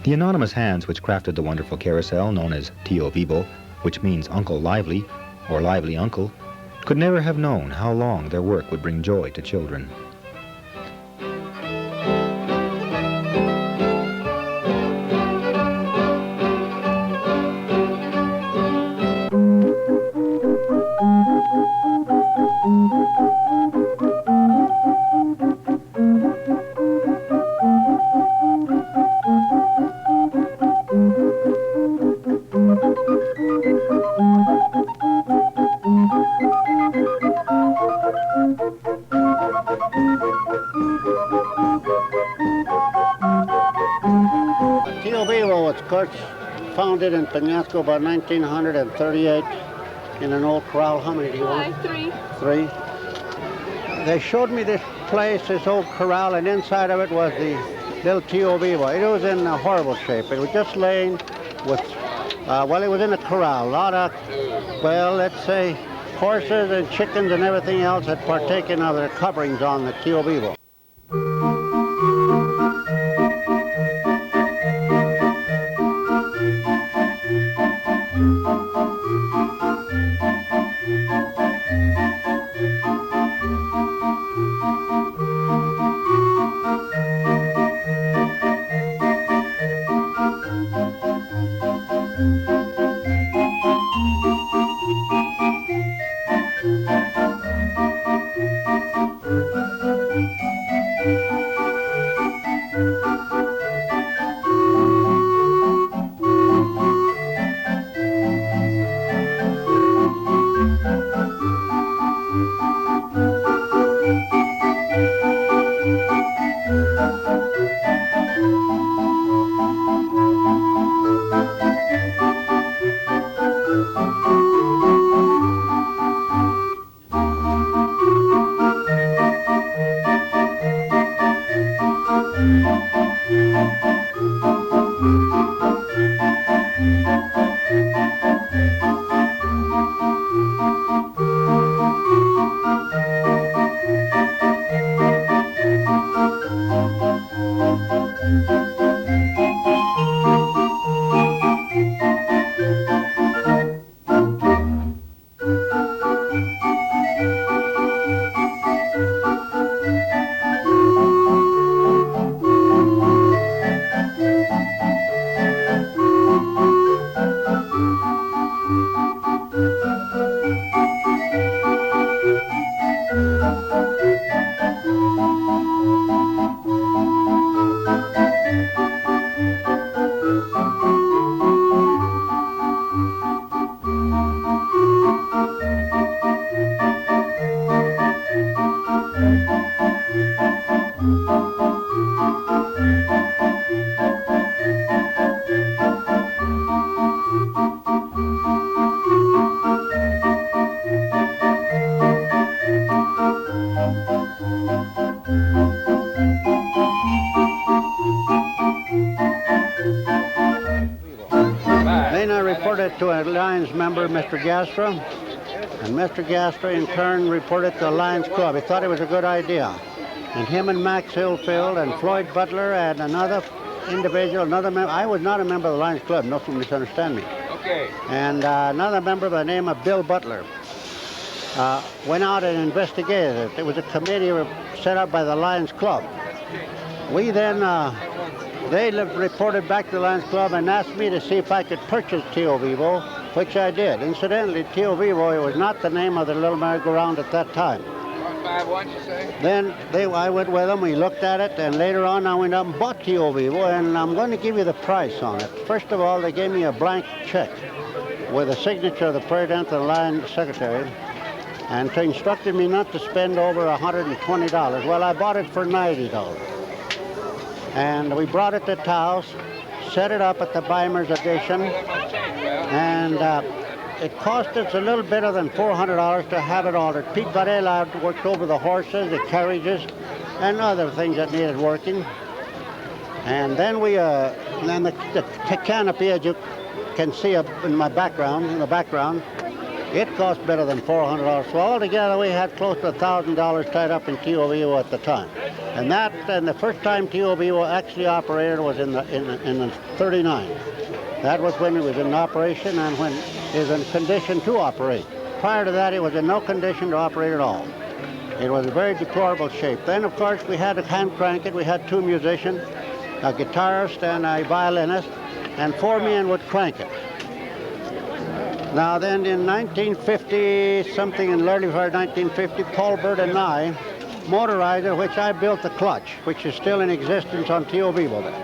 The anonymous hands which crafted the wonderful carousel known as Tío Vivo, which means Uncle Lively or Lively Uncle, could never have known how long their work would bring joy to children. Tío Vivo was, of course, founded in Peñasco about 1938 in an old corral. How many do you want? Three. Three. They showed me this place, this old corral, and inside of it was the little Tío Vivo. It was in a horrible shape. It was just laying with, well, it was in a corral. A lot of, well, let's say, horses and chickens and everything else had partaken of their coverings on the Tío Vivo. To a Lions member, Mr. Gastra, and Mr. Gastra in turn reported to the Lions Club. He thought it was a good idea. And him and Max Hillfield and Floyd Butler and another individual, another member, I was not a member of the Lions Club, no one misunderstand me. Okay. And another member by the name of Bill Butler went out and investigated it. It was a committee set up by the Lions Club. We then they reported back to the Lions Club and asked me to see if I could purchase Tío Vivo, which I did. Incidentally, Tío Vivo, it was not the name of the little merry-go-round at that time. 151, you say? Then I went with them, we looked at it, and later on I went up and bought Tío Vivo, and I'm going to give you the price on it. First of all, they gave me a blank check with a signature of the President and the Lions Secretary, and they instructed me not to spend over $120. Well, I bought it for $90. And we brought it to Taos, set it up at the Weimers edition, and it cost us a little better than $400 to have it altered. Pete Varela worked over the horses, the carriages, and other things that needed working. And then the canopy, as you can see up in my background, It cost better than $400. So altogether, we had close to $1,000 tied up in Tío Vivo at the time. And the first time Tío Vivo actually operated was in the 39. That was when it was in operation and when it was in condition to operate. Prior to that, it was in no condition to operate at all. It was a very deplorable shape. Then, of course, we had to hand crank it. We had 2 musicians, a guitarist and a violinist, and 4 men would crank it. Now then, in 1950, something in the early part of 1950, Paul Bird and I motorized it, which I built the clutch, which is still in existence on Tío Vivo there.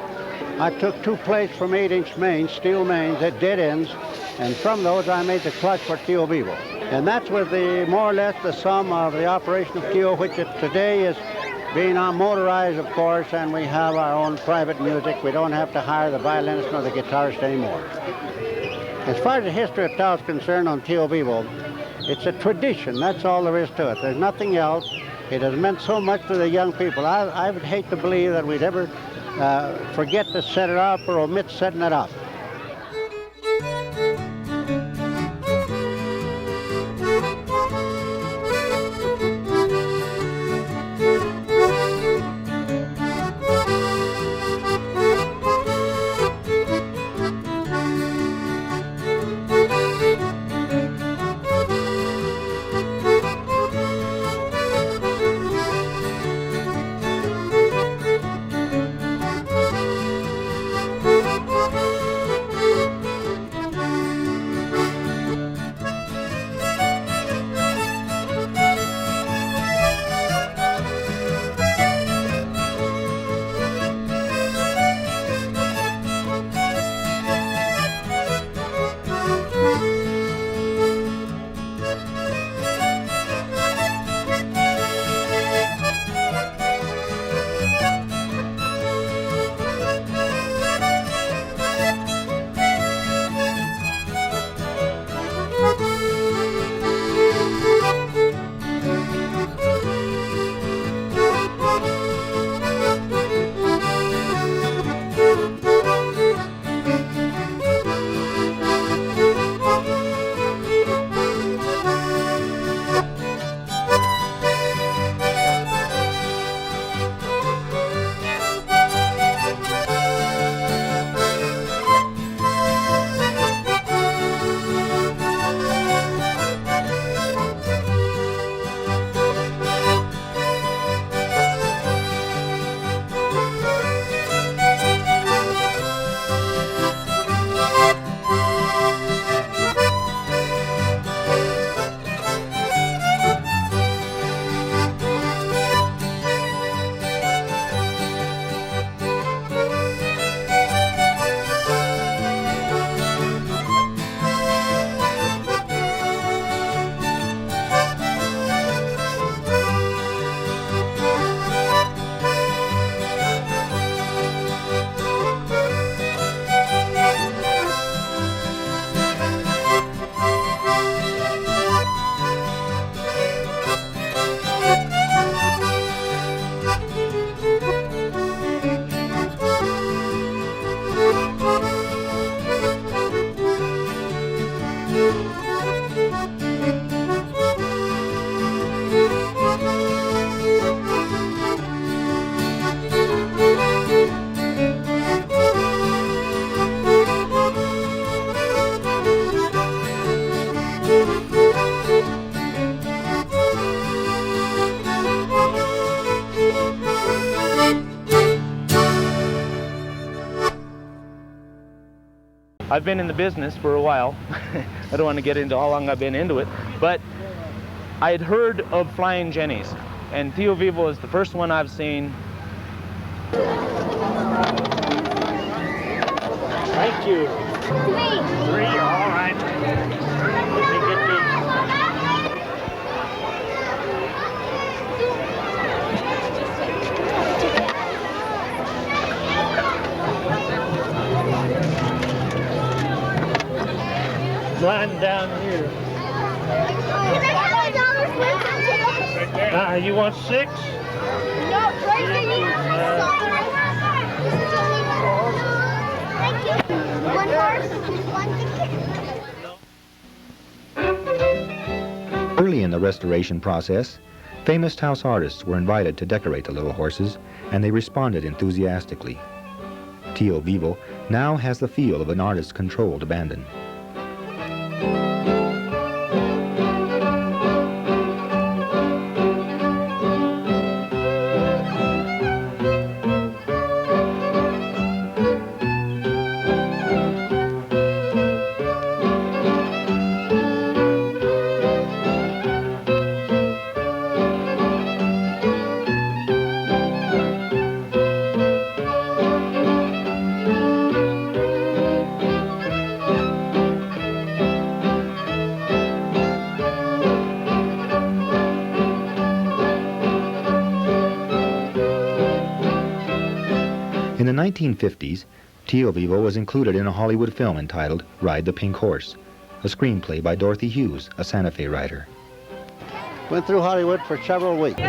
I took 2 plates from 8-inch mains, steel mains at dead ends, and from those I made the clutch for Tío Vivo. And that's with more or less the sum of the operation of Tío, which today is being motorized, of course, and we have our own private music. We don't have to hire the violinist nor the guitarist anymore. As far as the history of Taos is concerned on Tío Vivo, it's a tradition. That's all there is to it. There's nothing else. It has meant so much to the young people. I would hate to believe that we'd ever forget to set it up or omit setting it up. I've been in the business for a while. I don't want to get into how long I've been into it, but I had heard of Flying Jennies, and Tío Vivo is the first one I've seen. Thank you. 3, all right. Let me get these. Line down here. You want 6? No, Tracy, thank you. One horse, one ticket. the restoration process, famous Taos artists were invited to decorate the little horses, and they responded enthusiastically. Tío Vivo now has the feel of an artist-controlled abandon. In the 1950s, Tío Vivo was included in a Hollywood film entitled Ride the Pink Horse, a screenplay by Dorothy Hughes, a Santa Fe writer. Went through Hollywood for several weeks.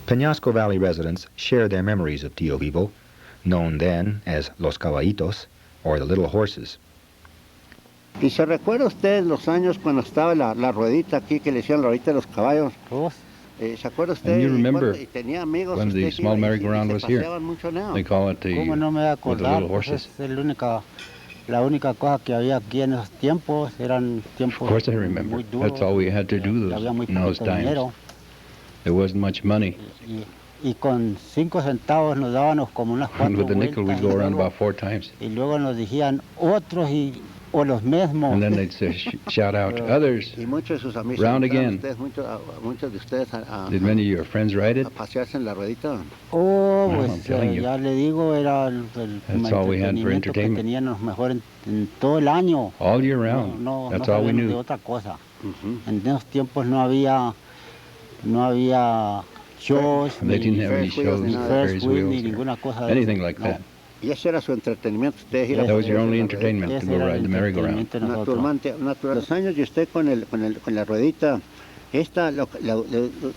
Peñasco Valley residents share their memories of Tío Vivo, known then as Los Caballitos, or the Little Horses. ¿Y se recuerda usted los años cuando estaba la ruedita aquí que le decían la ruedita de los caballos? ¿Se acuerda usted? And you remember y tenía amigos when the small merry-go-round was here? They call it the, ¿Cómo no me voy a with the acordar? little horses. Pues es la única cosa que había aquí en esos tiempos, eran tiempos Of course I remember. muy duros. That's all we had to do Había muy in those poquito times. dinero. There wasn't much money. Y con 5 centavos nos dábamos como unas 4 And with a nickel we'd vueltas, go y around luego- about 4 times. Y luego nos decían otros o los mismos. And then they'd say, shout out, others. Y muchos de sus amigos. Round invitaron again. ustedes, muchos de ustedes Did many of your friends ride a it? pasearse en la ruedita. Oh, No, pues I'm telling you. ya le digo, era el That's all we had for entretenimiento que entertainment. teníamos mejor en todo el año. All year round. No That's all we sabíamos de knew. otra cosa. Ujú. En esos tiempos no había shows, They didn't have any Ferris wheels, shows, ni ni nada. Ferris Ferris wheel, ni wheels, or ninguna cosa de anything eso. like No. that. Y ese era su entretenimiento. Ustedes ir a That was your pasearse only en la ruedita. entertainment, to go ride the merry-go-round. Naturalmente, los años de usted con la ruedita, esta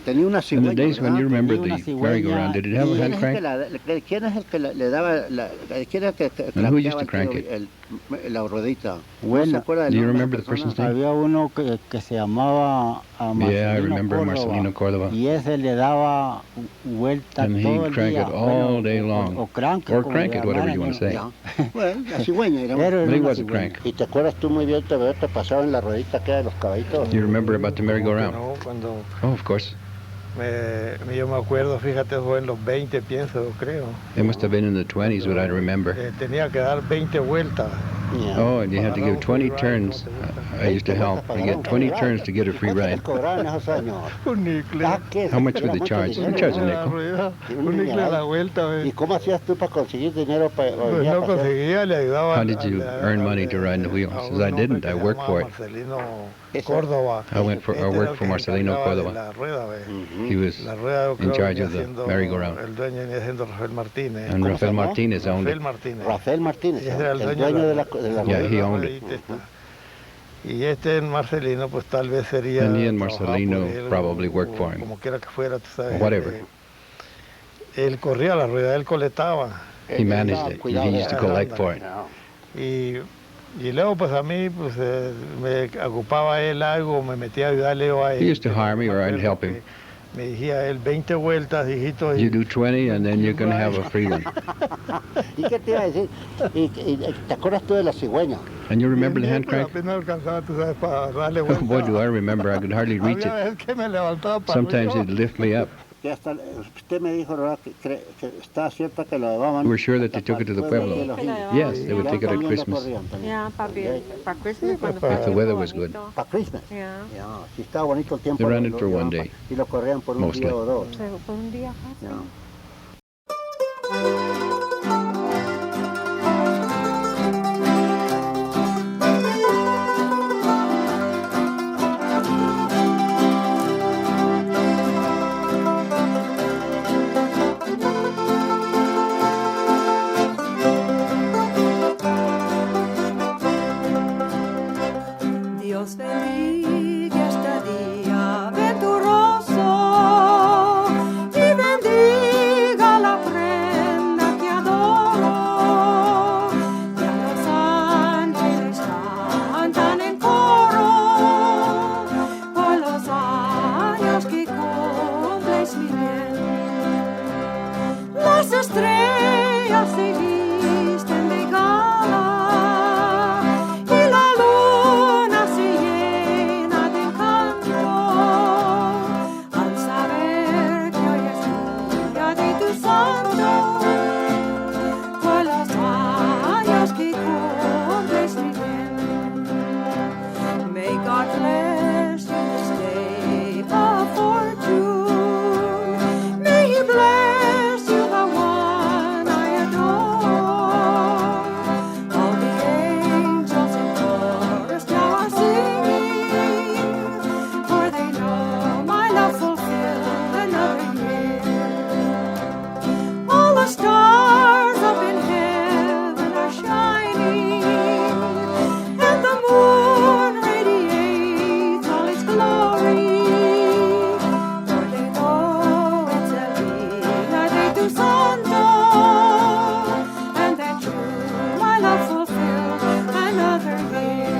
tenía una In cigüeña. the days when ¿verdad? you remember Tenía una the cigüeña. merry-go-round, did it have a hand crank? ¿Quién es el que le daba quién es el que And who used to cranqueaba crank la ruedita? ¿No se Bueno, acuerda del do you nombre de remember la the person's persona? name? había uno que se llamaba Yeah, I Marcelino remember Córdoba, Marcelino Córdoba. y ese le daba vuelta And todo he'd el crank día. it all day long. O crank, Or como crank le it, whatever you llamaran, want to say. Ya. Bueno, la cigüeña era Pero But era he una was a cigüeña. crank. ¿Y te acuerdas tú muy bien te pasaba en la ruedita que de los caballitos? You remember about the merry-go-round? No, cuando Oh, of course. yo me acuerdo, fíjate, fue en los 20, pienso, creo. It must have been in the 20s, but I remember. Tenía que dar 20 vueltas. Ya. Oh, and you had to give 20 turns. I used to help. You get 20 turns to get a free ¿Cuánto les ride. cobraban esos años? Un nicle. ¿Qué? How much would Era they mucho charge? dinero. They charge a La nickel. rueda, Un un nicle a la dineral. vuelta. ¿Y cómo hacías tú para conseguir dinero para Pues venir a no pasear? conseguía, le ayudaba. How did you earn money to ride in the wheels? a Because un I hombre didn't. que I se worked for it. llamaba Marcelino Eso. Córdoba. I worked for era el que se Marcelino encargaba de Córdoba. La rueda, ve. Ujú. He was La rueda, yo in creo, charge venía of the siendo- merry-go-round. El dueño venía siendo Rafael Martínez. And ¿Cómo se Rafael llamó? Martinez owned Rafael it. Martínez. Rafael Martínez, Ese era el dueño de la Yeah, rueda. he owned it. ruedita esta. Y este Marcelino, pues tal vez sería. And he and trabajaba Marcelino por él, probably worked o for him. Como quiera que fuera, tú sabes. Whatever. Él corría la rueda, él coletaba. He managed it. He used to collect for it. Y luego, pues a mí, pues me ocupaba él algo, me metía a ayudarle yo a él. He used to hire me or I'd help him. Me decía él 20 vueltas, hijito. You do 20 and then you're going to have a free one. ¿Y qué te iba a decir? ¿Y te acuerdas tú de la cigüeña? And you remember the hand crank? Apenas alcanzaba, tú sabes, para darle vueltas. Boy, do I remember. I could hardly reach Había it. veces que me levantaba para Sometimes arriba. he'd lift me up. Que hasta, usted me dijo, ¿verdad? Que está cierta que lo llevaban. We're sure that they took it to the pueblo. Yes, they would take it at Christmas. Yeah, para Christmas cuando If the weather was good. Para Christmas. Yeah. Ya, si estaba bonito el tiempo. They ran it lo for one llevaban day. Y lo corrían por un Mostly. día o dos. Por un día fácil. Ya. Dios bendiga este día venturoso y bendiga la prenda que adoro. Ya los ángeles cantan en coro por los años que cumples mi bien. Las estrellas se visten de gala y la luna se llena de encanto al saber que hoy es día de tu santo, por los años que cumples mi bien. May God bless you this day of fortune. May He bless you, the one I adore. All the angels in chorus now are singing, for they know my love fulfilled another year. All the stars up in heaven are shining, and the moon radiates all its glory, for they know it's el día de tu santo, and that you, my love, fulfilled another year.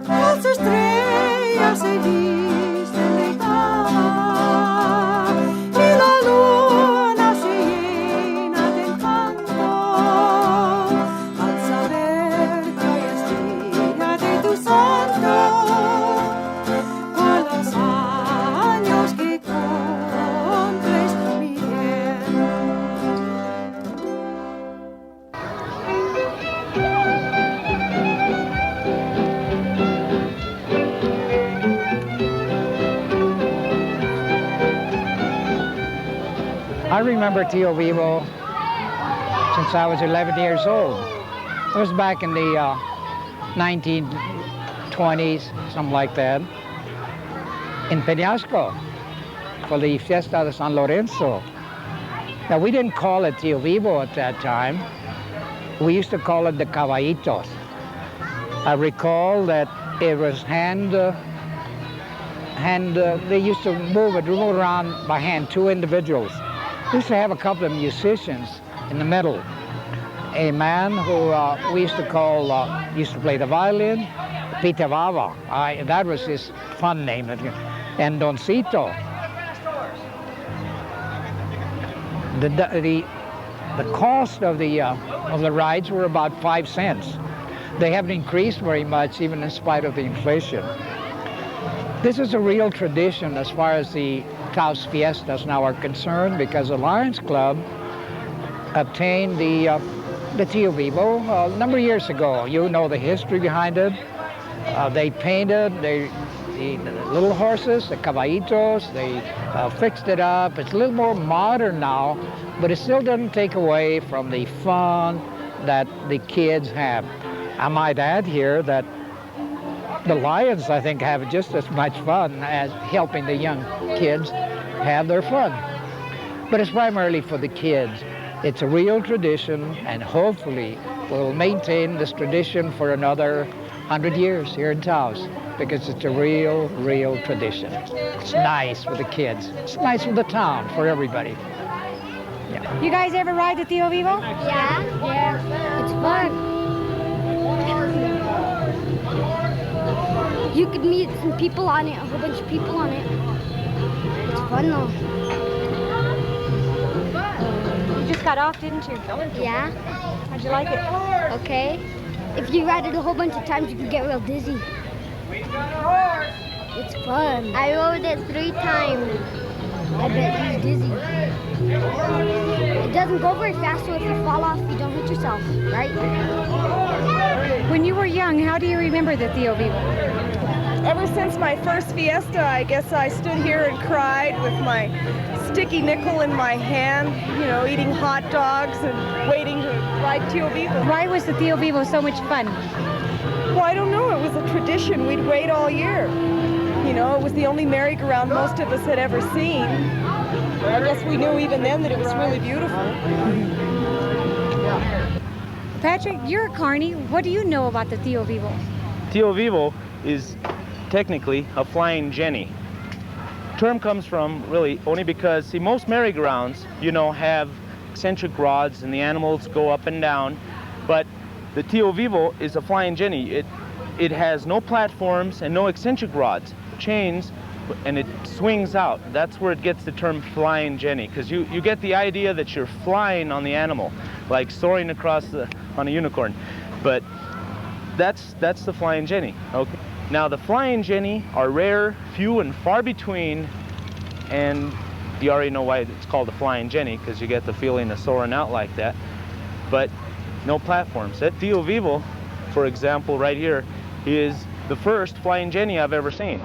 Las estrellas se visten de gala y la luna se llena de encanto al saber que hoy es día de tu santo, por los años que cumples mi bien. I remember Tío Vivo since I was 11 years old. It was back in the 1920s, something like that, in Peñasco for the Fiesta de San Lorenzo. Now, we didn't call it Tío Vivo at that time. We used to call it the caballitos. I recall that it was they used to move around by hand, two individuals. We used to have a couple of musicians in the middle. A man who we used to call, used to play the violin, Pitavava. That was his fun name. And Doncito. The cost of the rides were about 5 cents. They haven't increased very much, even in spite of the inflation. This is a real tradition as far as the Taos fiestas now are concerned, because the Lions Club obtained the Tío Vivo a number of years ago. You know the history behind it. They painted the little horses, the caballitos. They fixed it up. It's a little more modern now, but it still doesn't take away from the fun that the kids have. I might add here that the Lions, I think, have just as much fun as helping the young kids have their fun. But it's primarily for the kids. It's a real tradition, and hopefully we'll maintain this tradition for another 100 years here in Taos, because it's a real tradition. It's nice for the kids. It's nice for the town, for everybody. Yeah. You guys ever ride the Tío Vivo? Yeah. Yeah. It's fun. You could meet some people on it, a whole bunch of people on it. It's fun though. You just got off, didn't you? Yeah. How'd you like it? Okay. If you ride it a whole bunch of times, you can get real dizzy. It's fun. I rode it 3 times. I bet he's dizzy. It doesn't go very fast, so if you fall off, you don't hit yourself, right? When you were young, how do you remember the Tío Vivo? Ever since my first fiesta, I guess I stood here and cried with my sticky nickel in my hand, you know, eating hot dogs and waiting to ride Tío Vivo. Why was the Tío Vivo so much fun? Well, I don't know. It was a tradition. We'd wait all year. You know, it was the only merry-go-round most of us had ever seen. I guess we knew even then that it was really beautiful. Patrick, you're a carny. What do you know about the Tío Vivo? Tío Vivo is technically a flying Jenny. Term comes from really only because, see, most merry-go-rounds, you know, have eccentric rods and the animals go up and down, but the Tío Vivo is a flying Jenny. It has no platforms and no eccentric rods, chains, and it swings out. That's where it gets the term flying Jenny, because you get the idea that you're flying on the animal, like soaring across on a unicorn. But that's the flying Jenny. Okay. Now the flying Jenny are rare, few and far between, and you already know why it's called the flying Jenny, because you get the feeling of soaring out like that. But no platforms. That Tío Vivo, for example, right here, is the first flying Jenny I've ever seen.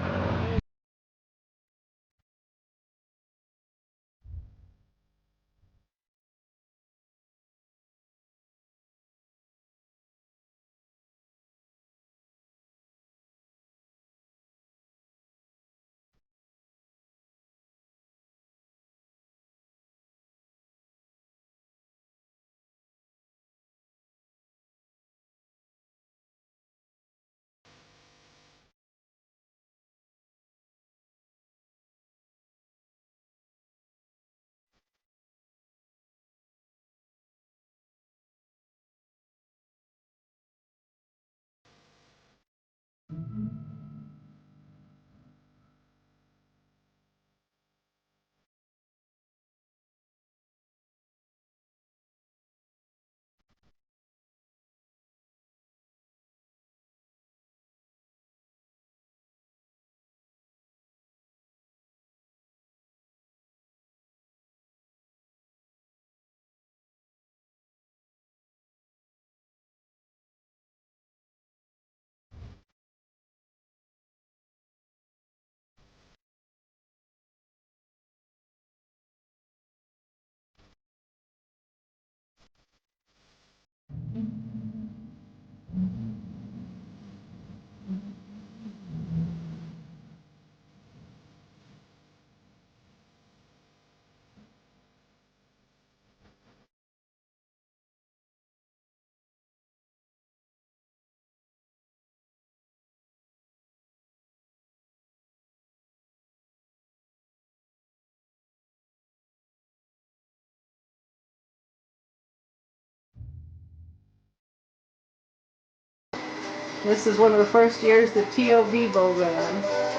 This is one of the first years that Tío Vivo ran.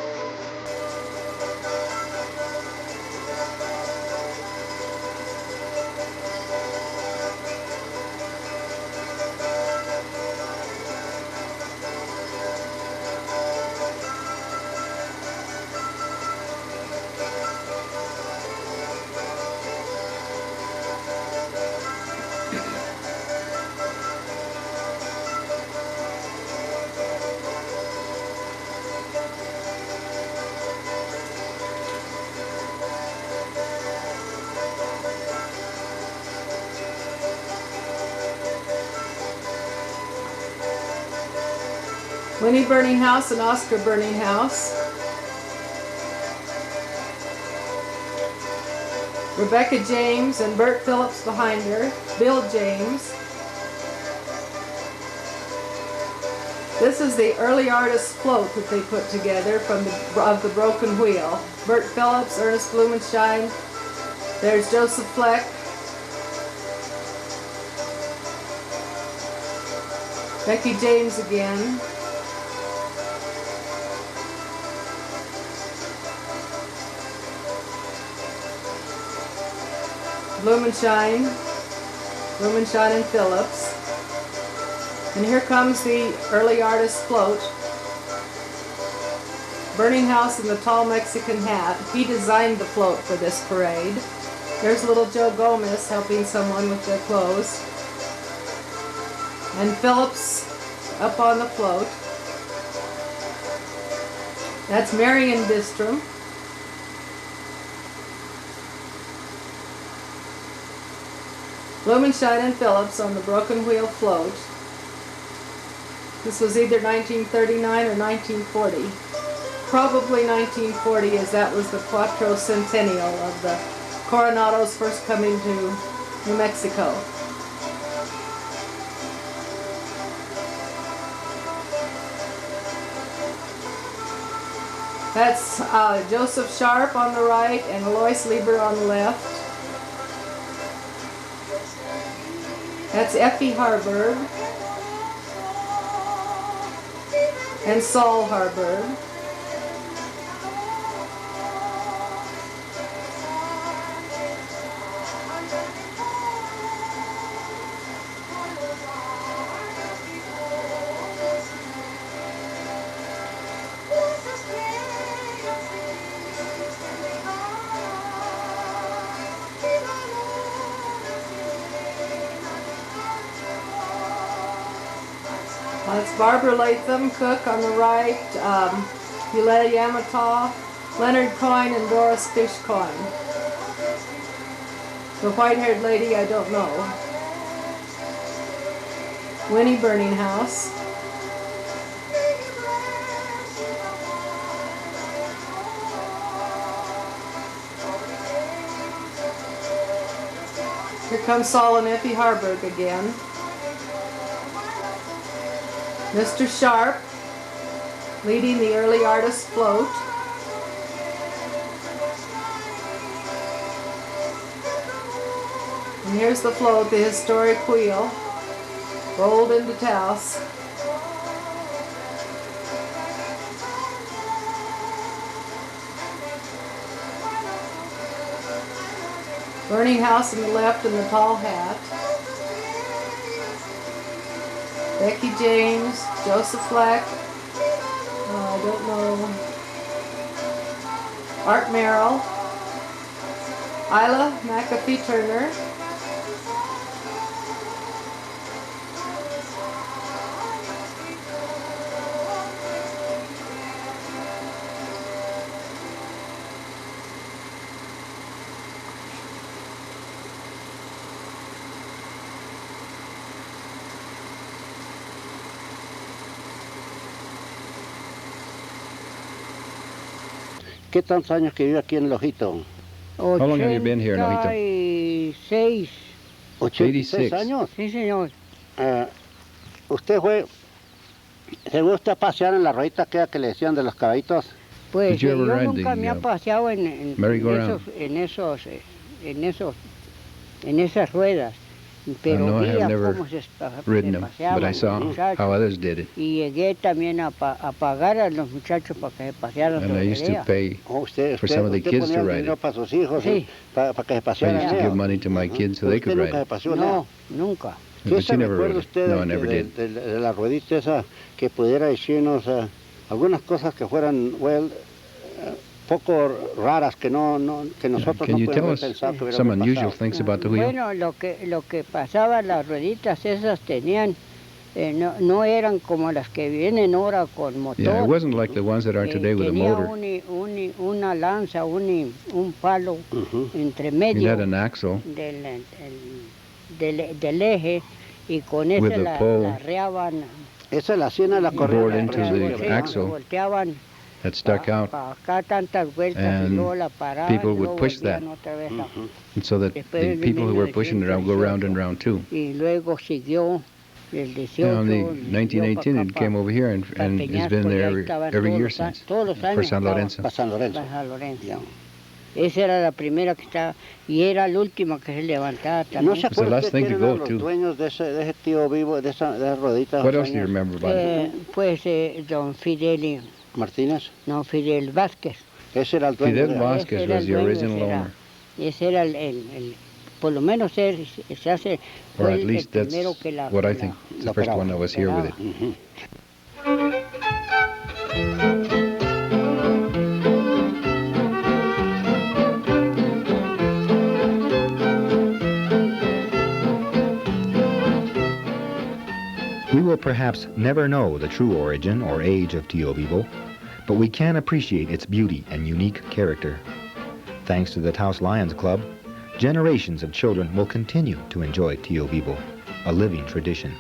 Winnie Burninghouse and Oscar Burninghouse. Rebecca James and Bert Phillips behind her. Bill James. This is the early artist float that they put together from of the broken wheel. Bert Phillips, Ernest Blumenschein. There's Joseph Fleck. Becky James again. Blumenschein and Phillips. And here comes the early artist float. Burninghouse in the tall Mexican hat. He designed the float for this parade. There's little Joe Gomez helping someone with their clothes. And Phillips up on the float. That's Marion Bistrom. Blumenschein and Phillips on the broken wheel float. This was either 1939 or 1940. Probably 1940, as that was the Cuatro Centennial of the Coronados first coming to New Mexico. That's Joseph Sharp on the right and Alois Lieber on the left. That's Effie Harburg and Saul Harburg. That's Barbara Latham Cook on the right, Euletta Yamataw, Leonard Coyne, and Doris Fish Coyne. The white-haired lady, I don't know. Winnie Burninghouse. Here comes Saul and Effie Harburg again. Mr. Sharp leading the early artist float. And here's the float, the historic wheel, rolled into Taos. Burninghouse on the left in the tall hat. Becky James, Joseph Fleck, I don't know, Art Merrill, Isla McAfee Turner, ¿Qué tantos años que vive aquí en Lojito? How long have you been here, Nojito? 86. 86 años. Sí, señor. ¿Usted se fue usted a pasear en la ruedita aquella que le decían de los caballitos? Pues Did you ever yo ride nunca the, me ha paseado en merry-go-round? esas ruedas. Pero no, I vi have a never cómo se ridden them, but I paseaban saw los muchachos. how others did it. Y llegué también a pagar a los muchachos para que se pasearan And I sobre used to ella. pay for some of the kids to ride it. Para sus hijos, Sí. para que se I pasearan used to give ellos. money to my kids so they could ride Nunca it. se paseó No, nunca. ¿Qué But se you never recuerda rode it. usted No, I never did. de la ruedita esa que pudiera decirnos algunas cosas que fueran, poco raras que nosotros Can no you tell podemos us pensar que hubiera some unusual pasado? things about the wheel? Bueno, lo que pasaba, las rueditas esas tenían, no eran como las que vienen ahora con motor. Yeah, it wasn't like the ones that are today with a Tenía motor. una lanza, un palo entre It medio had an axle del eje, y con with eso a la pole arreaban. Esa la hacían la correa. bored into the Sí, axle volteaban that stuck out, pa acá tantas vueltas, y and luego la paraban, people y would luego push that. volvían otra vez and so that the people who were pushing it around go round and round too. Y luego siguió el 18. Now, in the 1918, it came over here and it's been there every year since, todos los años for San Lorenzo. Para San Lorenzo. Para San Lorenzo. Esa era la primera que estaba, y era la última que se levantaba también. ¿No se It's the acuerda last usted thing quién to eran go los to. dueños de ese tío vivo, de esa ruedita? What else do you remember about it? Pues don Fidel, Martínez. no, Fidel Vázquez. Ese era el dueño. Fidel de Vázquez Ese era was el the dueño, original owner. Ese era el por lo menos se hace, Or fue at el least that's primero que la... what I think. It's the first one that was here with it. We will perhaps never know the true origin or age of Tío Vivo, but we can appreciate its beauty and unique character. Thanks to the Taos Lions Club, generations of children will continue to enjoy Tío Vivo, a living tradition.